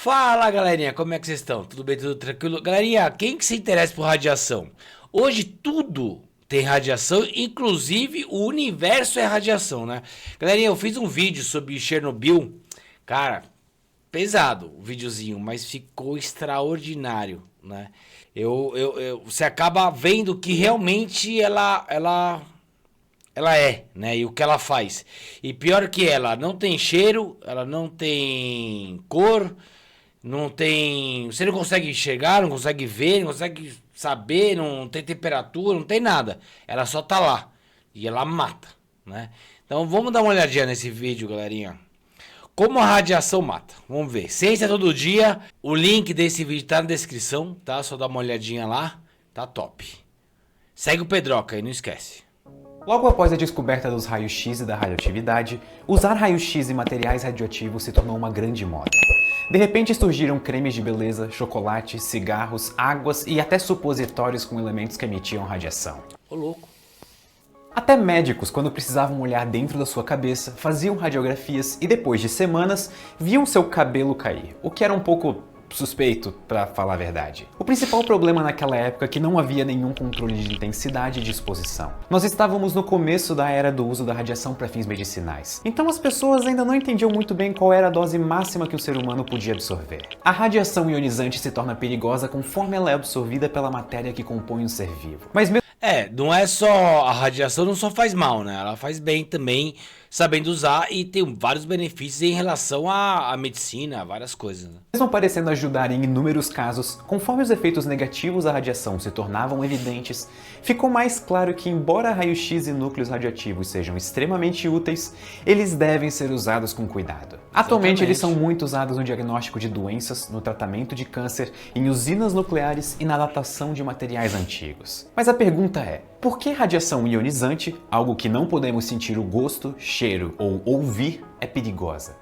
Fala, galerinha, como é que vocês estão? Tudo bem, tudo tranquilo? Galerinha, quem que se interessa por radiação? Hoje tudo tem radiação, inclusive o universo é radiação, né? Galerinha, eu fiz um vídeo sobre Chernobyl, cara, pesado o videozinho, mas ficou extraordinário, né? Você acaba vendo que realmente ela é, né? E o que ela faz. E pior que ela não tem cheiro, ela não tem cor, não tem. Você não consegue enxergar, não consegue ver, não consegue saber, não tem temperatura, não tem nada. Ela só tá lá. E ela mata, né? Então vamos dar uma olhadinha nesse vídeo, galerinha. Como a radiação mata. Vamos ver. Ciência todo dia. O link desse vídeo tá na descrição, tá? Só dá uma olhadinha lá. Tá top. Segue o Pedroca aí, não esquece. Logo após a descoberta dos raios-x e da radioatividade, usar raios-x e materiais radioativos se tornou uma grande moda. De repente surgiram cremes de beleza, chocolates, cigarros, águas e até supositórios com elementos que emitiam radiação. Ô louco. Até médicos, quando precisavam olhar dentro da sua cabeça, faziam radiografias e depois de semanas, viam seu cabelo cair, o que era um pouco suspeito, pra falar a verdade. O principal problema naquela época é que não havia nenhum controle de intensidade e de exposição. Nós estávamos no começo da era do uso da radiação para fins medicinais. Então as pessoas ainda não entendiam muito bem qual era a dose máxima que o ser humano podia absorver. A radiação ionizante se torna perigosa conforme ela é absorvida pela matéria que compõe o ser vivo. Mas Não é só a radiação, não só faz mal, né? Ela faz bem também, sabendo usar, e tem vários benefícios em relação à medicina, a várias coisas, né? Mesmo parecendo ajudar em inúmeros casos, conforme os efeitos negativos da radiação se tornavam evidentes, ficou mais claro que, embora raio-x e núcleos radioativos sejam extremamente úteis, eles devem ser usados com cuidado. Atualmente eles são muito usados no diagnóstico de doenças, no tratamento de câncer, em usinas nucleares e na datação de materiais antigos. Mas a pergunta é, por que radiação ionizante, algo que não podemos sentir o gosto, cheiro ou ouvir, é perigosa?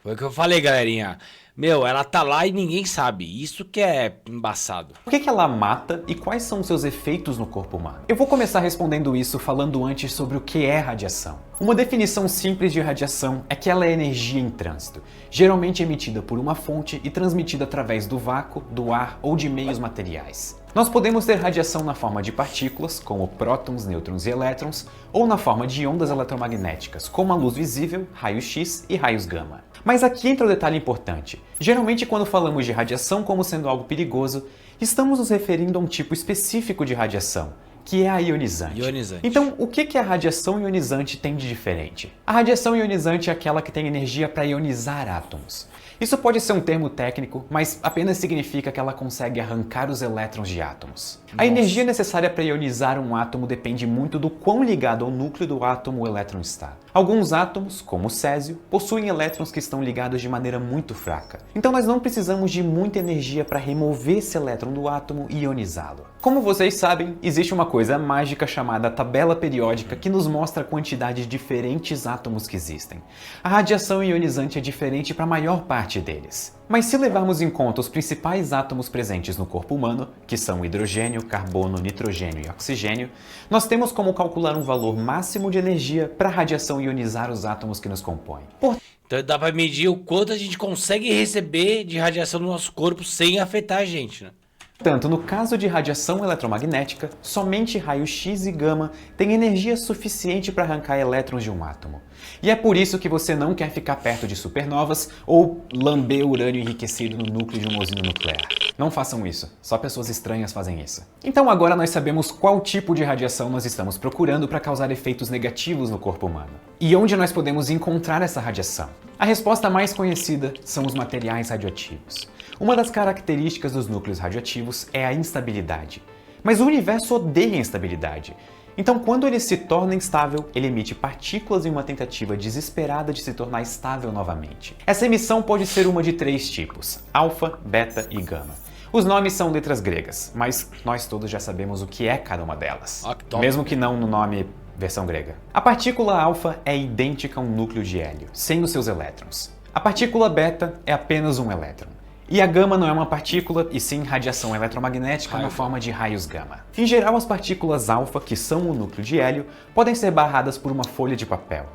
Foi o que eu falei, galerinha. Ela tá lá e ninguém sabe. Isso que é embaçado. Por que ela mata e quais são os seus efeitos no corpo humano? Eu vou começar respondendo isso falando antes sobre o que é radiação. Uma definição simples de radiação é que ela é energia em trânsito, geralmente emitida por uma fonte e transmitida através do vácuo, do ar ou de meios materiais. Nós podemos ter radiação na forma de partículas, como prótons, nêutrons e elétrons, ou na forma de ondas eletromagnéticas, como a luz visível, raios-x e raios gama. Mas aqui entra um detalhe importante. Geralmente, quando falamos de radiação como sendo algo perigoso, estamos nos referindo a um tipo específico de radiação, que é a ionizante. Então, o que a radiação ionizante tem de diferente? A radiação ionizante é aquela que tem energia para ionizar átomos. Isso pode ser um termo técnico, mas apenas significa que ela consegue arrancar os elétrons de átomos. A energia necessária para ionizar um átomo depende muito do quão ligado ao núcleo do átomo o elétron está. Alguns átomos, como o césio, possuem elétrons que estão ligados de maneira muito fraca. Então nós não precisamos de muita energia para remover esse elétron do átomo e ionizá-lo. Como vocês sabem, existe uma coisa mágica chamada tabela periódica que nos mostra a quantidade de diferentes átomos que existem. A radiação ionizante é diferente para a maior parte deles. Mas se levarmos em conta os principais átomos presentes no corpo humano, que são hidrogênio, carbono, nitrogênio e oxigênio, nós temos como calcular um valor máximo de energia para a radiação ionizar os átomos que nos compõem. Então dá para medir o quanto a gente consegue receber de radiação no nosso corpo sem afetar a gente, né? Portanto, no caso de radiação eletromagnética, somente raios-x e gama têm energia suficiente para arrancar elétrons de um átomo. E é por isso que você não quer ficar perto de supernovas ou lamber urânio enriquecido no núcleo de uma usina nuclear. Não façam isso, só pessoas estranhas fazem isso. Então agora nós sabemos qual tipo de radiação nós estamos procurando para causar efeitos negativos no corpo humano. E onde nós podemos encontrar essa radiação? A resposta mais conhecida são os materiais radioativos. Uma das características dos núcleos radioativos é a instabilidade. Mas o universo odeia a instabilidade. Então, quando ele se torna instável, ele emite partículas em uma tentativa desesperada de se tornar estável novamente. Essa emissão pode ser uma de três tipos: alfa, beta e gama. Os nomes são letras gregas, mas nós todos já sabemos o que é cada uma delas. Mesmo que não no nome versão grega. A partícula alfa é idêntica a um núcleo de hélio, sem os seus elétrons. A partícula beta é apenas um elétron. E a gama não é uma partícula, e sim radiação eletromagnética na forma de raios gama. Em geral, as partículas alfa, que são o núcleo de hélio, podem ser barradas por uma folha de papel.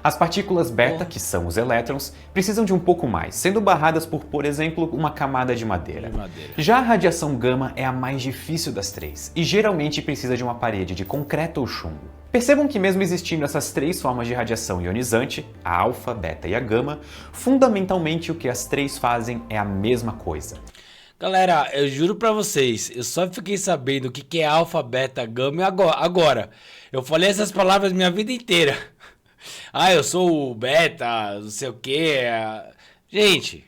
As partículas beta, que são os elétrons, precisam de um pouco mais, sendo barradas por exemplo, uma camada de madeira. Já a radiação gama é a mais difícil das três, e geralmente precisa de uma parede de concreto ou chumbo. Percebam que mesmo existindo essas três formas de radiação ionizante, a alfa, beta e a gama, fundamentalmente o que as três fazem é a mesma coisa. Galera, eu juro pra vocês, eu só fiquei sabendo o que é alfa, beta, gama agora. Eu falei essas palavras minha vida inteira. Ah, eu sou o beta, não sei o que. Gente,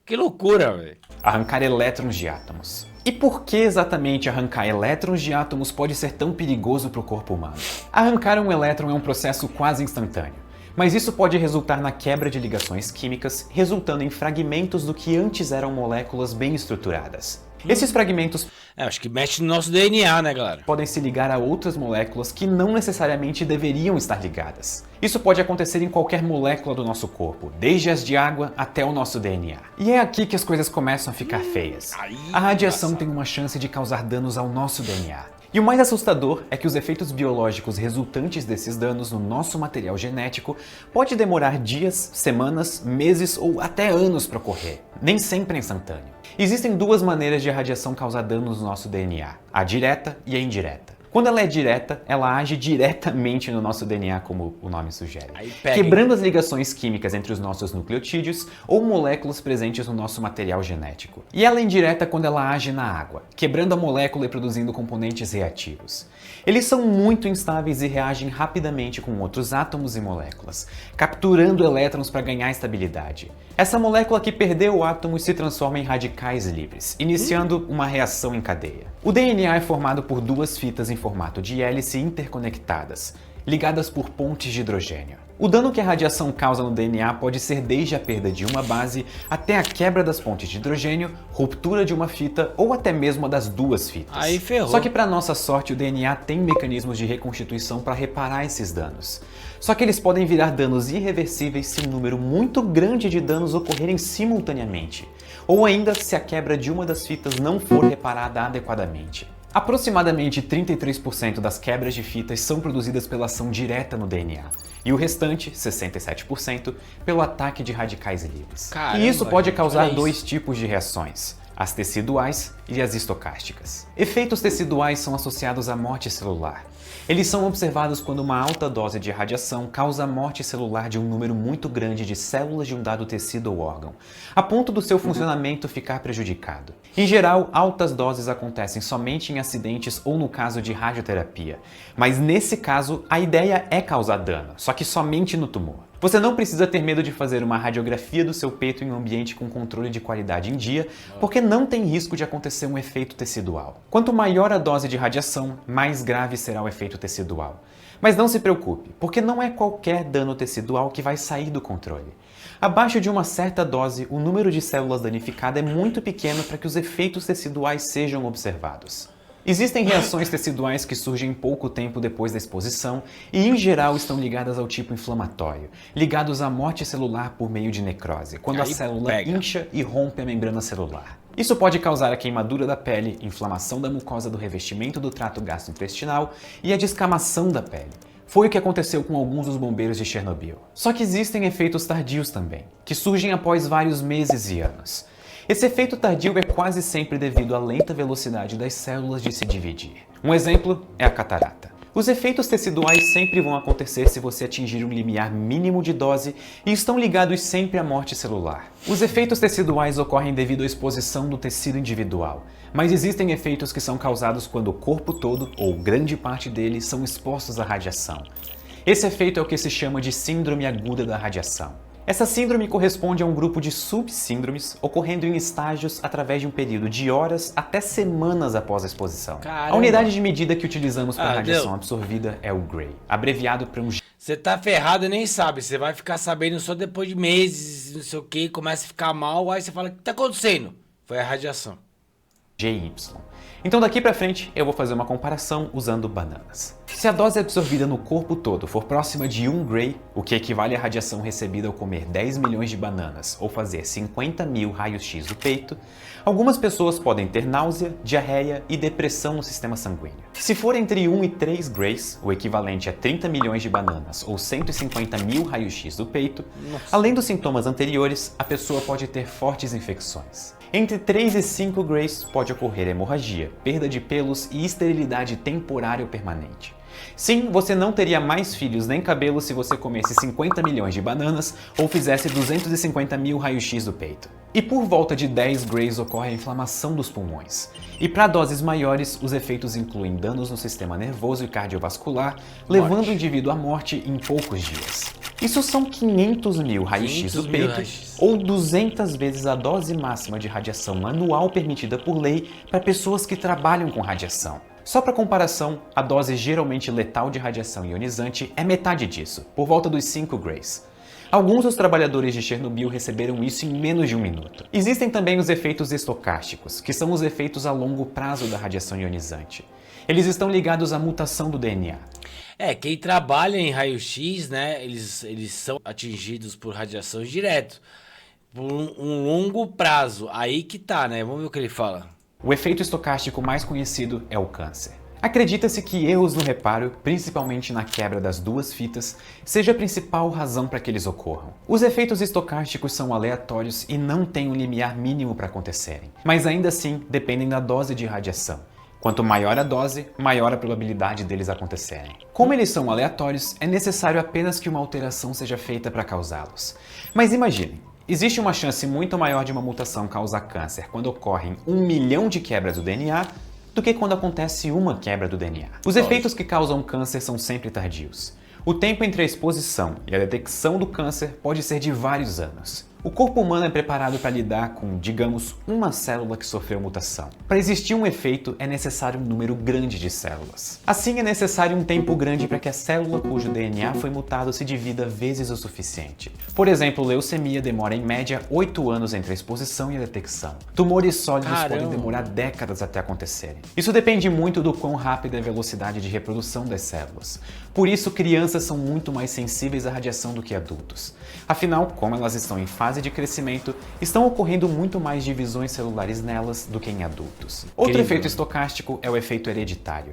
que loucura, velho. Arrancar elétrons de átomos. E por que exatamente arrancar elétrons de átomos pode ser tão perigoso para o corpo humano? Arrancar um elétron é um processo quase instantâneo, mas isso pode resultar na quebra de ligações químicas, resultando em fragmentos do que antes eram moléculas bem estruturadas. Esses fragmentos acho que mexe no nosso DNA, né, galera? Podem se ligar a outras moléculas que não necessariamente deveriam estar ligadas. Isso pode acontecer em qualquer molécula do nosso corpo, desde as de água até o nosso DNA. E é aqui que as coisas começam a ficar feias. A radiação tem uma chance de causar danos ao nosso DNA. E o mais assustador é que os efeitos biológicos resultantes desses danos no nosso material genético pode demorar dias, semanas, meses ou até anos para ocorrer. Nem sempre é instantâneo. Existem duas maneiras de a radiação causar danos no nosso DNA, a direta e a indireta. Quando ela é direta, ela age diretamente no nosso DNA, como o nome sugere, quebrando as ligações químicas entre os nossos nucleotídeos ou moléculas presentes no nosso material genético. E ela é indireta quando ela age na água, quebrando a molécula e produzindo componentes reativos. Eles são muito instáveis e reagem rapidamente com outros átomos e moléculas, capturando elétrons para ganhar estabilidade. Essa molécula que perdeu o átomo se transforma em radicais livres, iniciando uma reação em cadeia. O DNA é formado por duas fitas em formato de hélice interconectadas, ligadas por pontes de hidrogênio. O dano que a radiação causa no DNA pode ser desde a perda de uma base até a quebra das pontes de hidrogênio, ruptura de uma fita ou até mesmo a das duas fitas. Aí ferrou. Só que para nossa sorte o DNA tem mecanismos de reconstituição para reparar esses danos. Só que eles podem virar danos irreversíveis se um número muito grande de danos ocorrerem simultaneamente, ou ainda se a quebra de uma das fitas não for reparada adequadamente. Aproximadamente 33% das quebras de fitas são produzidas pela ação direta no DNA, e o restante, 67%, pelo ataque de radicais livres. Caramba, e isso pode gente, causar dois tipos de reações, as teciduais e as estocásticas. Efeitos teciduais são associados à morte celular. Eles são observados quando uma alta dose de radiação causa a morte celular de um número muito grande de células de um dado tecido ou órgão, a ponto do seu funcionamento ficar prejudicado. Em geral, altas doses acontecem somente em acidentes ou no caso de radioterapia, mas nesse caso a ideia é causar dano, só que somente no tumor. Você não precisa ter medo de fazer uma radiografia do seu peito em um ambiente com controle de qualidade em dia, porque não tem risco de acontecer um efeito tecidual. Quanto maior a dose de radiação, mais grave será o efeito tecidual. Mas não se preocupe, porque não é qualquer dano tecidual que vai sair do controle. Abaixo de uma certa dose, o número de células danificadas é muito pequeno para que os efeitos teciduais sejam observados. Existem reações teciduais que surgem pouco tempo depois da exposição e, em geral, estão ligadas ao tipo inflamatório, ligados à morte celular por meio de necrose, quando a célula incha e rompe a membrana celular. Isso pode causar a queimadura da pele, inflamação da mucosa do revestimento do trato gastrointestinal e a descamação da pele. Foi o que aconteceu com alguns dos bombeiros de Chernobyl. Só que existem efeitos tardios também, que surgem após vários meses e anos. Esse efeito tardio é quase sempre devido à lenta velocidade das células de se dividir. Um exemplo é a catarata. Os efeitos teciduais sempre vão acontecer se você atingir um limiar mínimo de dose e estão ligados sempre à morte celular. Os efeitos teciduais ocorrem devido à exposição do tecido individual, mas existem efeitos que são causados quando o corpo todo, ou grande parte dele, são expostos à radiação. Esse efeito é o que se chama de síndrome aguda da radiação. Essa síndrome corresponde a um grupo de subsíndromes ocorrendo em estágios através de um período de horas até semanas após a exposição. Caramba. A unidade de medida que utilizamos para a radiação absorvida é o Gray, abreviado para um... Você tá ferrado e nem sabe, você vai ficar sabendo só depois de meses, não sei o que, começa a ficar mal, aí você fala, o que tá acontecendo? Foi a radiação. GY. Então daqui pra frente eu vou fazer uma comparação usando bananas. Se a dose absorvida no corpo todo for próxima de 1 Gray, o que equivale à radiação recebida ao comer 10 milhões de bananas ou fazer 50 mil raios-x do peito, algumas pessoas podem ter náusea, diarreia e depressão no sistema sanguíneo. Se for entre 1 e 3 Grays, o equivalente a 30 milhões de bananas ou 150 mil raios-x do peito, além dos sintomas anteriores, a pessoa pode ter fortes infecções. Entre 3 e 5 Grays pode ocorrer hemorragia, perda de pelos e esterilidade temporária ou permanente. Sim, você não teria mais filhos nem cabelo se você comesse 50 milhões de bananas ou fizesse 250 mil raios-x do peito. E por volta de 10 Grays ocorre a inflamação dos pulmões. E para doses maiores, os efeitos incluem danos no sistema nervoso e cardiovascular, levando o indivíduo à morte em poucos dias. Isso são 500 mil raios-x do peito, ou 200 vezes a dose máxima de radiação anual permitida por lei para pessoas que trabalham com radiação. Só para comparação, a dose geralmente letal de radiação ionizante é metade disso, por volta dos 5 Grays. Alguns dos trabalhadores de Chernobyl receberam isso em menos de 1 minuto. Existem também os efeitos estocásticos, que são os efeitos a longo prazo da radiação ionizante. Eles estão ligados à mutação do DNA. Quem trabalha em raio-x, né, eles são atingidos por radiação direto, por um longo prazo. Aí que tá, né? Vamos ver o que ele fala. O efeito estocástico mais conhecido é o câncer. Acredita-se que erros no reparo, principalmente na quebra das duas fitas, seja a principal razão para que eles ocorram. Os efeitos estocásticos são aleatórios e não têm um limiar mínimo para acontecerem, mas ainda assim dependem da dose de radiação. Quanto maior a dose, maior a probabilidade deles acontecerem. Como eles são aleatórios, é necessário apenas que uma alteração seja feita para causá-los. Mas imagine, existe uma chance muito maior de uma mutação causar câncer quando ocorrem 1 milhão de quebras do DNA do que quando acontece uma quebra do DNA. Os efeitos que causam câncer são sempre tardios. O tempo entre a exposição e a detecção do câncer pode ser de vários anos. O corpo humano é preparado para lidar com, digamos, uma célula que sofreu mutação. Para existir um efeito, é necessário um número grande de células. Assim, é necessário um tempo grande para que a célula cujo DNA foi mutado se divida vezes o suficiente. Por exemplo, leucemia demora em média 8 anos entre a exposição e a detecção. Tumores sólidos podem demorar décadas até acontecerem. Isso depende muito do quão rápida é a velocidade de reprodução das células. Por isso, crianças são muito mais sensíveis à radiação do que adultos. Afinal, como elas estão em fase de crescimento, estão ocorrendo muito mais divisões celulares nelas do que em adultos. Outro efeito estocástico é o efeito hereditário.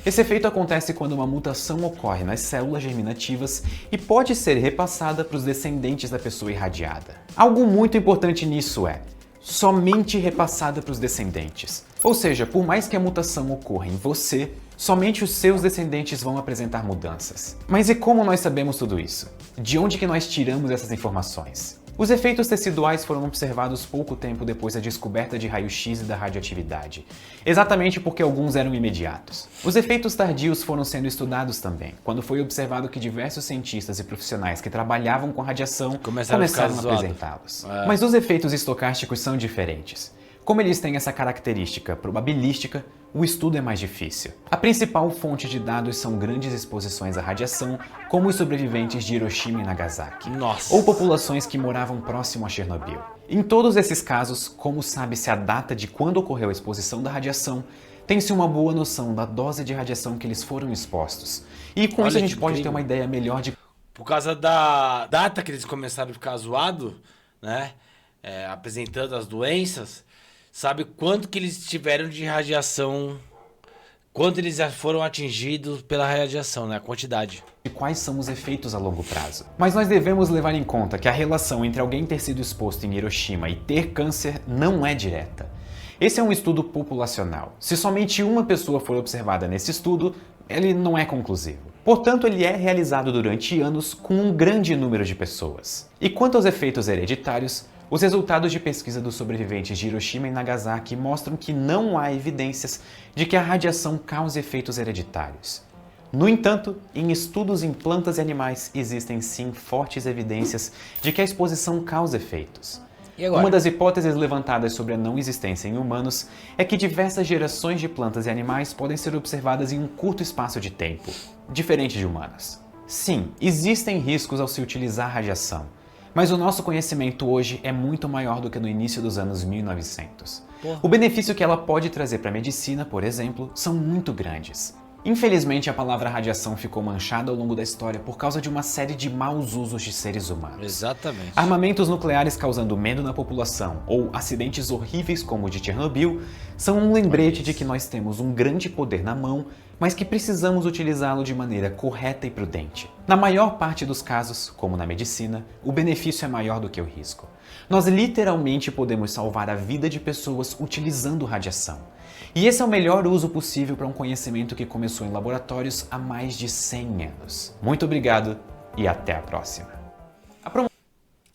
Esse efeito acontece quando uma mutação ocorre nas células germinativas e pode ser repassada para os descendentes da pessoa irradiada. Algo muito importante nisso é somente repassada para os descendentes. Ou seja, por mais que a mutação ocorra em você, somente os seus descendentes vão apresentar mudanças. Mas e como nós sabemos tudo isso? De onde que nós tiramos essas informações? Os efeitos teciduais foram observados pouco tempo depois da descoberta de raio-x e da radioatividade, exatamente porque alguns eram imediatos. Os efeitos tardios foram sendo estudados também, quando foi observado que diversos cientistas e profissionais que trabalhavam com radiação começaram a apresentá-los. Mas os efeitos estocásticos são diferentes. Como eles têm essa característica probabilística, o estudo é mais difícil. A principal fonte de dados são grandes exposições à radiação, como os sobreviventes de Hiroshima e Nagasaki, ou populações que moravam próximo a Chernobyl. Em todos esses casos, como sabe-se a data de quando ocorreu a exposição da radiação, tem-se uma boa noção da dose de radiação que eles foram expostos. E com isso a gente pode ter uma ideia melhor de... Por causa da data que eles começaram a ficar zoados, né? Apresentando as doenças, sabe quanto que eles tiveram de radiação, quanto eles já foram atingidos pela radiação, né? A quantidade. E quais são os efeitos a longo prazo. Mas nós devemos levar em conta que a relação entre alguém ter sido exposto em Hiroshima e ter câncer não é direta. Esse é um estudo populacional. Se somente uma pessoa for observada nesse estudo, ele não é conclusivo. Portanto, ele é realizado durante anos com um grande número de pessoas. E quanto aos efeitos hereditários, os resultados de pesquisa dos sobreviventes de Hiroshima e Nagasaki mostram que não há evidências de que a radiação cause efeitos hereditários. No entanto, em estudos em plantas e animais existem sim fortes evidências de que a exposição causa efeitos. Uma das hipóteses levantadas sobre a não existência em humanos é que diversas gerações de plantas e animais podem ser observadas em um curto espaço de tempo, diferente de humanos. Sim, existem riscos ao se utilizar radiação, Mas o nosso conhecimento hoje é muito maior do que no início dos anos 1900. Porra. O benefício que ela pode trazer para a medicina, por exemplo, são muito grandes. Infelizmente, a palavra radiação ficou manchada ao longo da história por causa de uma série de maus usos de seres humanos. Exatamente. Armamentos nucleares causando medo na população ou acidentes horríveis como o de Chernobyl são um lembrete de que nós temos um grande poder na mão, mas que precisamos utilizá-lo de maneira correta e prudente. Na maior parte dos casos, como na medicina, o benefício é maior do que o risco. Nós literalmente podemos salvar a vida de pessoas utilizando radiação. E esse é o melhor uso possível para um conhecimento que começou em laboratórios há mais de 100 anos. Muito obrigado e até a próxima.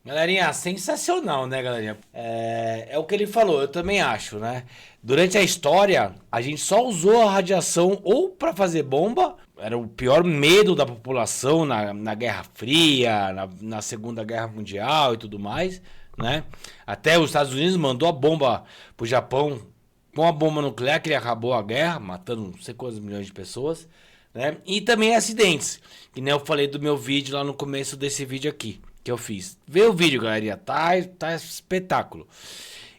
Galerinha, sensacional, né, galerinha? É o que ele falou, eu também acho, né? Durante a história, a gente só usou a radiação ou para fazer bomba, era o pior medo da população na Guerra Fria, na Segunda Guerra Mundial e tudo mais, né? Até os Estados Unidos mandou a bomba pro Japão com a bomba nuclear, que ele acabou a guerra, matando não sei quantos milhões de pessoas, né? E também acidentes, que nem eu falei do meu vídeo lá no começo desse vídeo aqui, que eu fiz. Vê o vídeo, galerinha, tá espetáculo.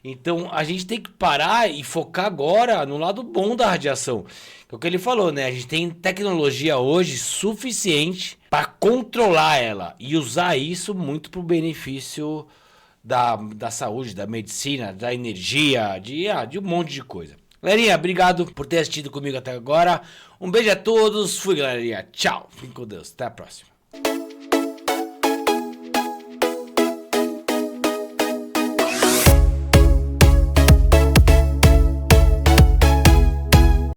Então, a gente tem que parar e focar agora no lado bom da radiação. Que é o que ele falou, né? A gente tem tecnologia hoje suficiente para controlar ela e usar isso muito pro benefício da saúde, da medicina, da energia, de um monte de coisa. Galerinha, obrigado por ter assistido comigo até agora. Um beijo a todos. Fui, galerinha. Tchau. Fiquem com Deus. Até a próxima.